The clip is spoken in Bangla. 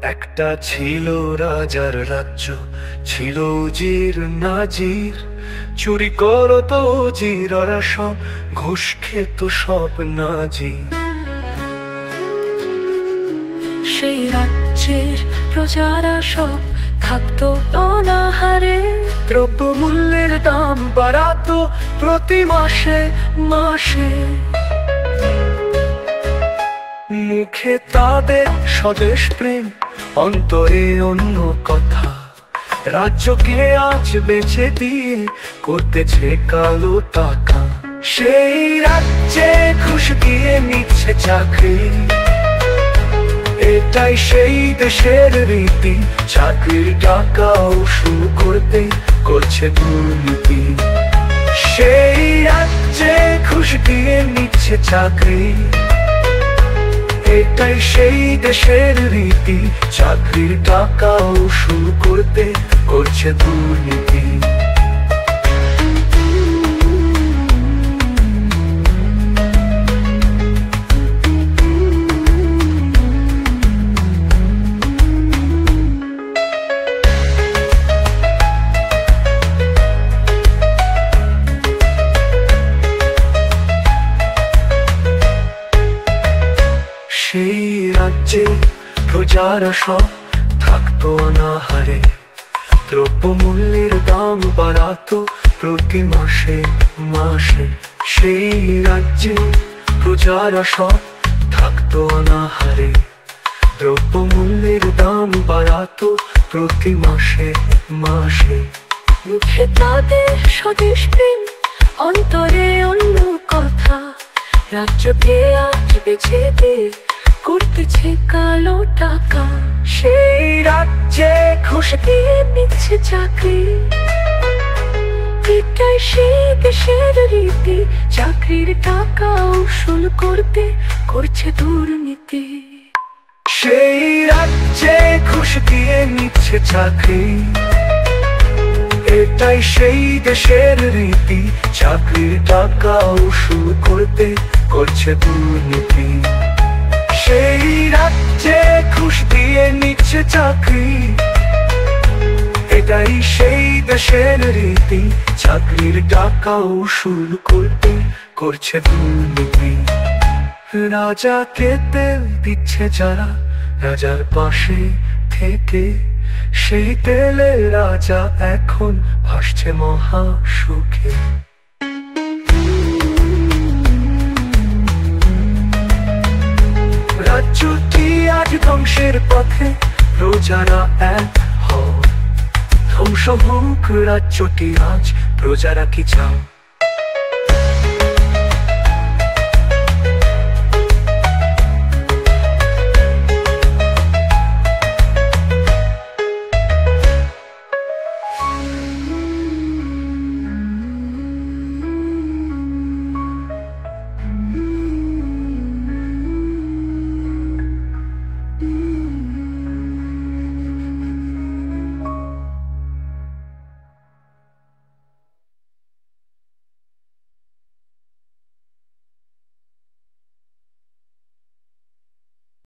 একটা ছিল রাজার রাজ্য, ছিল উজির নাজির। চুরি করতো উজিররা সব, ঘুষ খেত সব নাজির। সেই রাজ্যের প্রজারা সব থাকতো অনাহারে। দ্রব্যমূল্যের দাম বাড়াতো প্রতি মাসে মাসে। মুখে তাদের স্বদেশ প্রেম, অন্তরে অন্য কথা। রাজ্যকে আজ বেচে দিয়ে করতেছে কালো টাকা। সেই রাজ্যে ঘুষ দিয়ে নিচ্ছে চাকরি, এটাই সেই দেশের রীতি। চাকরির টাকা উসুল করতে করছে দুর্নীতি। সেই রাজ্যে ঘুষ দিয়ে নিচ্ছে চাকরি, এটাই সেই দেশের রীতি। চাকরির টাকা উসুল করতে করছে দুর্নীতি। সেই রাজ্যে প্রজারা সব থাকতো অনাহারে। দ্রব্যমূল্যের দাম বাড়াতো প্রতি মাসে মাসে। সেই রাজ্যে প্রজারা সব থাকতো অনাহারে। দ্রব্যমূল্যের দাম বাড়াতো প্রতি মাসে মাসে। মুখে তাদের স্বদেশ প্রেম, অন্তরে অন্য কথা। রাজ্যকে আজ বেচে দিয়ে করতেছে কালো টাকা। সেই রাজ্যে ঘুষ দিয়ে নিচ্ছে চাকরি, এটাই সেই দেশের রীতি। চাকরির টাকা উসুল করতে করছে দুর্নীতি। সেই রাজ্যে ঘুষ দিয়ে নিচ্ছে চাকরি, এটাই সেই দেশের রীতি। চাকরির টাকা উসুল করতে করছে দুর্নীতি। সেই রাজ্যে ঘুষ দিয়ে নিচ্ছে চাকরি, এটাই সেই দেশের রীতি। চাকরির টাকা উসুল করতে করছে দুর্নীতি। রাজাকে তেল দিচ্ছে যারা রাজার পাশে থেকে, সেই তেলে রাজা এখন ভাসছে মহা সুখে। রাজ্যটি আজ ধ্বংসের পথে, প্রজারা এক হও। ধ্বংস হোক রাজ্যটি আজ, প্রজারা কি চাও?